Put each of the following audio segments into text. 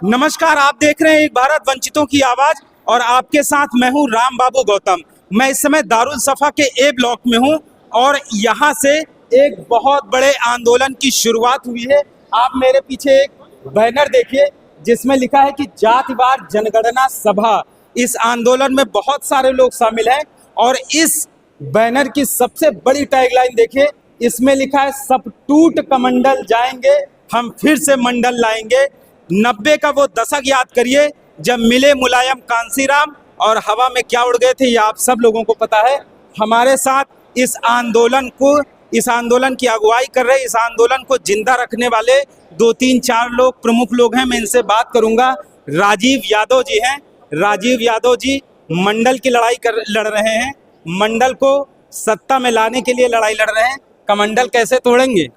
नमस्कार, आप देख रहे हैं एक भारत वंचितों की आवाज और आपके साथ मैं हूं राम बाबू गौतम। मैं इस समय दारुल सफा के ए ब्लॉक में हूं और यहां से एक बहुत बड़े आंदोलन की शुरुआत हुई है। आप मेरे पीछे एक बैनर देखिए जिसमें लिखा है कि जातिवार जनगणना सभा। इस आंदोलन में बहुत सारे लोग शामिल हैं और इस बैनर की सबसे बड़ी टैगलाइन देखिए, इसमें लिखा है सब टूट कमंडल जाएंगे, हम फिर से मंडल लाएंगे। 90 का वो दशक याद करिए जब मिले मुलायम कांसीराम और हवा में क्या उड़ गए थे, ये आप सब लोगों को पता है। हमारे साथ इस आंदोलन की अगुवाई कर रहे, इस आंदोलन को जिंदा रखने वाले 2-3-4 लोग प्रमुख लोग हैं। मैं इनसे बात करूंगा। राजीव यादव जी हैं। राजीव यादव जी मंडल की लड़ाई लड़ रहे हैं, मंडल को सत्ता में लाने के लिए लड़ाई लड़ रहे हैं। कमंडल कैसे तोड़ेंगे?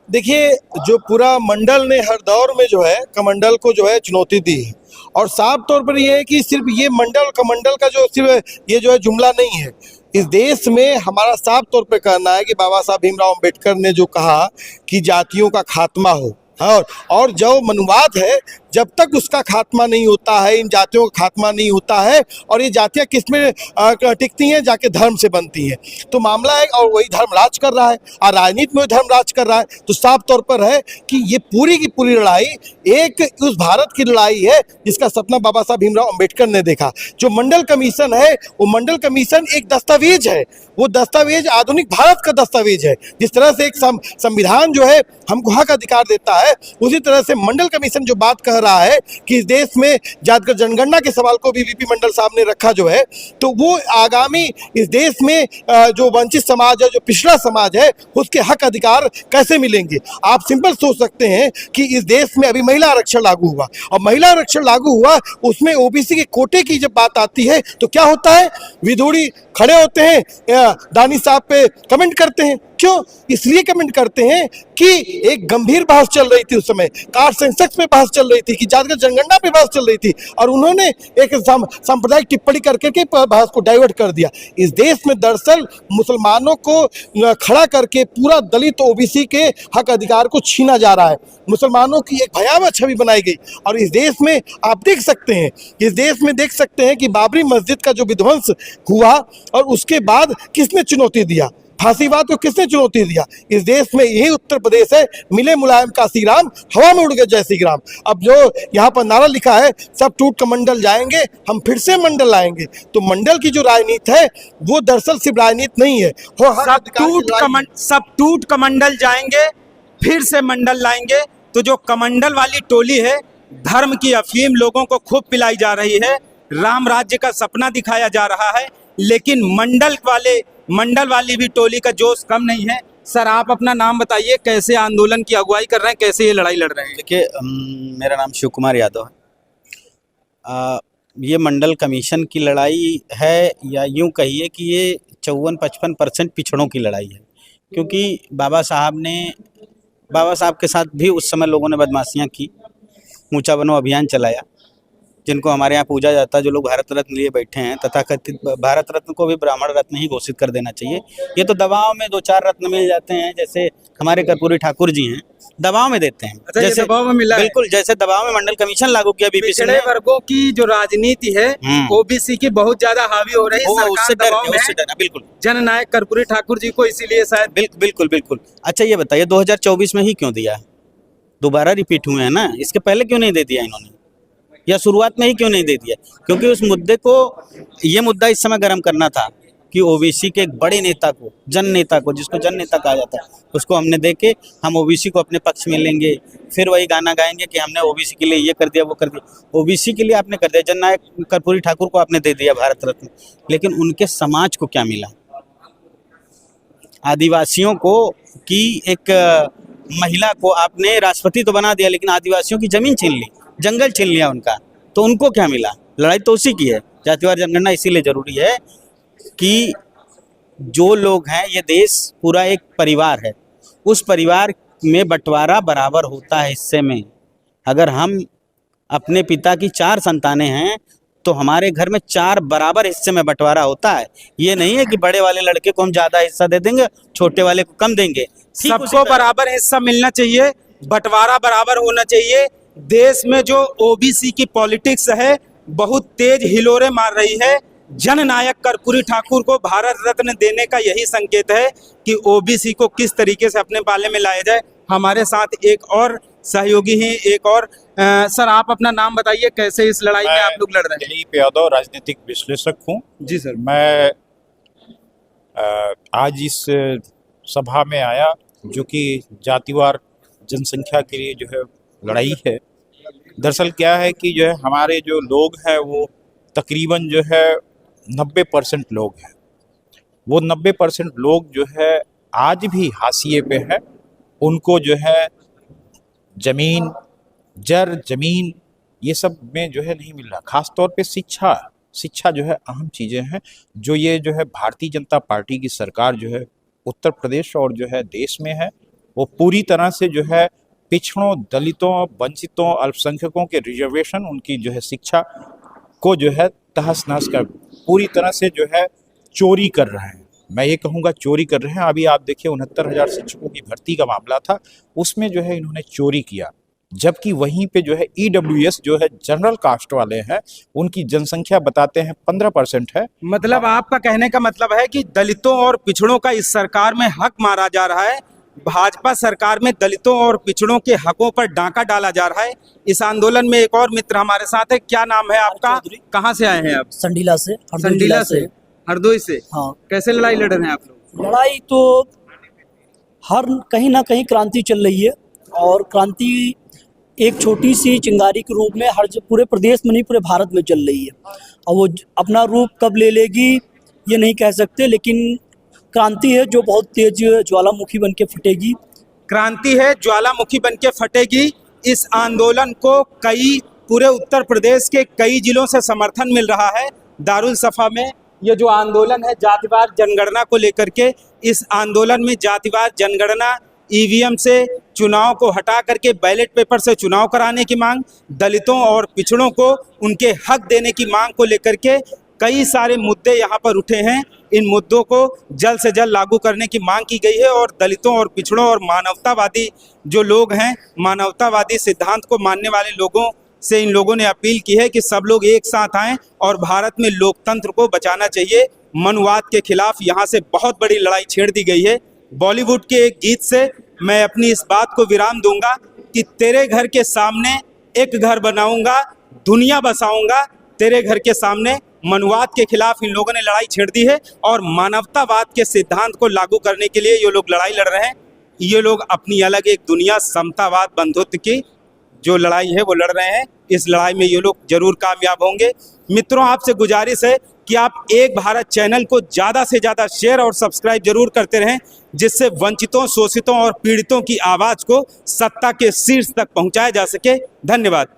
देखिए, जो पूरा मंडल ने हर दौर में जो है कमंडल को जो है चुनौती दी है और साफ तौर पर ये है कि सिर्फ ये मंडल कमंडल का जो सिर्फ ये जो है जुमला नहीं है। इस देश में हमारा साफ तौर पर कहना है कि बाबा साहब भीमराव अंबेडकर ने जो कहा कि जातियों का खात्मा हो, और जो मनुवाद है, जब तक उसका खात्मा नहीं होता है, इन जातियों का खात्मा नहीं होता है और ये जातियां किस में टिकती हैं, जाके धर्म से बनती हैं। तो मामला है और वही धर्म राज कर रहा है और राजनीति में धर्म राज कर रहा है। तो साफ तौर पर है कि ये पूरी की पूरी लड़ाई एक उस भारत की लड़ाई है जिसका सपना बाबा साहब भीमराव अंबेडकर ने देखा। जो मंडल कमीशन है वो मंडल कमीशन एक दस्तावेज है, वो दस्तावेज आधुनिक भारत का दस्तावेज है। जिस तरह से एक संविधान जो है हमको हक अधिकार देता है, उसी तरह से मंडल कमीशन जो बात कह रहा है कि इस देश में जातिगत जनगणना के सवाल को भी वीपी मंडल साहब ने रखा जो है, तो वो आगामी इस देश में जो वंचित समाज है, जो पिछड़ा समाज है, उसके हक अधिकार कैसे मिलेंगे। आप सिंपल सोच सकते हैं कि इस देश में अभी महिला आरक्षण लागू हुआ और महिला आरक्षण लागू हुआ, उसमें ओबीसी के कोटे की जब बात आती है तो क्या होता है, विधोड़ी खड़े होते हैं, दानी साहब पे कमेंट करते हैं। क्यों? इसलिए कमेंट करते हैं कि एक गंभीर बहस चल रही थी उस समय, कार सेंसेक्स पे बहस चल रही थी, कि जातिगत जनगणना पे बहस चल रही थी और उन्होंने एक सांप्रदायिक टिप्पणी करके के बहस को डाइवर्ट कर दिया। इस देश में दरअसल मुसलमानों को खड़ा करके पूरा दलित ओबीसी के हक अधिकार को छीना जा रहा है। मुसलमानों की एक भयावह छवि बनाई गई और इस देश में आप देख सकते हैं, इस देश में देख सकते हैं कि बाबरी मस्जिद का जो विध्वंस हुआ और उसके बाद किसने चुनौती दिया, फांसीवाद को किसने चुनौती दिया? इस देश में यही उत्तर प्रदेश है, मिले मुलायम कांसीराम, हवा में उड़ गए जय श्री राम। अब जो यहाँ पर नारा लिखा है सब टूट कमंडल जाएंगे, हम फिर से मंडल लाएंगे, तो मंडल की जो राजनीति है वो दरअसल सिर्फ राजनीति नहीं है, सब टूट कमंडल जाएंगे, फिर से मंडल लाएंगे। तो जो कमंडल वाली टोली है, धर्म की अफीम लोगों को खूब पिलाई जा रही है, राम राज्य का सपना दिखाया जा रहा है, लेकिन मंडल वाली भी टोली का जोश कम नहीं है। सर, आप अपना नाम बताइए, कैसे आंदोलन की अगुवाई कर रहे हैं, कैसे ये लड़ाई लड़ रहे हैं? देखिए, मेरा नाम शिव कुमार यादव है। ये मंडल कमीशन की लड़ाई है या यूं कहिए कि ये 54-55% पिछड़ों की लड़ाई है, क्योंकि बाबा साहब के साथ भी उस समय लोगों ने बदमाशियां की, ऊंचा बनो अभियान चलाया, जिनको हमारे यहाँ पूजा जाता है, जो लोग भारत रत्न लिए बैठे हैं, तथाकथित भारत रत्न को भी ब्राह्मण रत्न ही घोषित कर देना चाहिए। ये तो दबाव में 2-4 रत्न मिल जाते हैं, जैसे हमारे कर्पूरी ठाकुर जी हैं, दबाव में देते हैं। अच्छा, जैसे दबाव में मिला, बिल्कुल, जैसे दबाव में मंडल कमीशन लागू किया बीपीसी ने। वर्गों की जो राजनीति है ओबीसी की बहुत ज्यादा हावी हो रही है, उससे डर बिल्कुल जननायक कर्पूरी ठाकुर जी को, इसीलिए शायद। बिल्कुल। अच्छा, ये बताइए 2024 में ही क्यों दिया? दोबारा रिपीट हुए हैं ना, इसके पहले क्यों नहीं दे दिया इन्होंने, या शुरुआत में ही क्यों नहीं दे दिया? क्योंकि उस मुद्दे को, ये मुद्दा इस समय गर्म करना था कि ओबीसी के एक बड़े नेता को, जन नेता को, जिसको जन नेता कहा जाता है, उसको हमने देके हम ओबीसी को अपने पक्ष में लेंगे, फिर वही गाना गाएंगे कि हमने ओबीसी के लिए ये कर दिया, वो कर दिया। ओबीसी के लिए आपने कर दिया, जननायक कर्पूरी ठाकुर को आपने दे दिया भारत रत्न, लेकिन उनके समाज को क्या मिला? आदिवासियों को की एक महिला को आपने राष्ट्रपति तो बना दिया, लेकिन आदिवासियों की जमीन छीन ली, जंगल छीन लिया उनका, तो उनको क्या मिला? लड़ाई तो उसी की है। जातिवार जनगणना इसीलिए जरूरी है कि जो लोग हैं, ये देश पूरा एक परिवार है, उस परिवार में बंटवारा बराबर होता है हिस्से में। अगर हम अपने पिता की 4 संतानें हैं तो हमारे घर में 4 बराबर हिस्से में बंटवारा होता है। ये नहीं है कि बड़े वाले लड़के को हम ज़्यादा हिस्सा दे देंगे, छोटे वाले को कम देंगे। सबको बराबर हिस्सा मिलना चाहिए, बंटवारा बराबर होना चाहिए। देश में जो ओबीसी की पॉलिटिक्स है बहुत तेज हिलोरे मार रही है। जननायक कर्पूरी ठाकुर को भारत रत्न देने का यही संकेत है कि ओबीसी को किस तरीके से अपने पाले में लाया जाए। हमारे साथ एक और सहयोगी हैं, एक और सर आप अपना नाम बताइए, कैसे इस लड़ाई में आप लोग लड़ रहे हैं? दिलीप यादव, राजनीतिक विश्लेषक हूँ। जी सर। मैं आज इस सभा में आया जो कि जातिवार जनसंख्या के लिए जो है लड़ाई है। दरअसल क्या है कि जो है हमारे जो लोग हैं वो तकरीबन जो है 90% लोग हैं। वो 90% लोग जो है आज भी हाशिए पे हैं। उनको जो है जमीन, जमीन ये सब में जो है नहीं मिल रहा। खास तौर पे शिक्षा जो है अहम चीज़ें हैं जो ये जो है भारतीय जनता पार्टी की सरकार जो है उत्तर प्रदेश और जो है देश में है वो पूरी तरह से जो है पिछड़ों, दलितों, वंचितों, अल्पसंख्यकों के रिजर्वेशन, उनकी जो है शिक्षा को जो है तहस नहस कर पूरी तरह से जो है चोरी कर रहे हैं। मैं ये कहूँगा चोरी कर रहे हैं। अभी आप देखिए 69,000 शिक्षकों की भर्ती का मामला था, उसमें जो है इन्होंने चोरी किया। जबकि वहीं पे जो है EWS जो है जनरल कास्ट वाले हैं, उनकी जनसंख्या बताते हैं 15% है। मतलब आपका कहने का मतलब है कि दलितों और पिछड़ों का इस सरकार में हक मारा जा रहा है। भाजपा सरकार में दलितों और पिछड़ों के हकों पर डांका डाला जा रहा है। इस आंदोलन में एक और मित्र हमारे साथ है। क्या नाम है आपका? कहाँ से आए हैं आप? संडीला से, हरदोई संडीला जिला से, हरदोई से। हाँ। कैसे लड़ाई लड़ रहे हैं आप लोग? लड़ाई तो हर कहीं ना कहीं क्रांति चल रही है और क्रांति एक छोटी सी चिंगारी के रूप में पूरे प्रदेश में नहीं, पूरे भारत में चल रही है। और वो अपना रूप कब ले लेगी ये नहीं कह सकते, लेकिन क्रांति है जो बहुत तेज ज्वालामुखी बन के फटेगी। क्रांति है, ज्वालामुखी बन के फटेगी। इस आंदोलन को पूरे उत्तर प्रदेश के कई जिलों से समर्थन मिल रहा है। दारुल सफा में ये जो आंदोलन है जातिवार जनगणना को लेकर के, इस आंदोलन में जातिवार जनगणना, EVM से चुनाव को हटा करके बैलेट पेपर से चुनाव कराने की मांग, दलितों और पिछड़ों को उनके हक देने की मांग को लेकर के कई सारे मुद्दे यहाँ पर उठे हैं। इन मुद्दों को जल्द से जल्द लागू करने की मांग की गई है और दलितों और पिछड़ों और मानवतावादी जो लोग हैं, मानवतावादी सिद्धांत को मानने वाले लोगों से इन लोगों ने अपील की है कि सब लोग एक साथ आएं और भारत में लोकतंत्र को बचाना चाहिए। मनुवाद के खिलाफ यहाँ से बहुत बड़ी लड़ाई छेड़ दी गई है। बॉलीवुड के एक गीत से मैं अपनी इस बात को विराम दूंगा कि तेरे घर के सामने एक घर बनाऊंगा, दुनिया बसाऊंगा तेरे घर के सामने। मनुवाद के खिलाफ इन लोगों ने लड़ाई छेड़ दी है और मानवतावाद के सिद्धांत को लागू करने के लिए ये लोग लड़ाई लड़ रहे हैं। ये लोग अपनी अलग एक दुनिया, समतावाद, बंधुत्व की जो लड़ाई है वो लड़ रहे हैं। इस लड़ाई में ये लोग जरूर कामयाब होंगे। मित्रों, आपसे गुजारिश है कि आप एक भारत चैनल को ज़्यादा से ज़्यादा शेयर और सब्सक्राइब जरूर करते रहें, जिससे वंचितों, शोषितों और पीड़ितों की आवाज़ को सत्ता के शीर्ष तक पहुंचाया जा सके। धन्यवाद।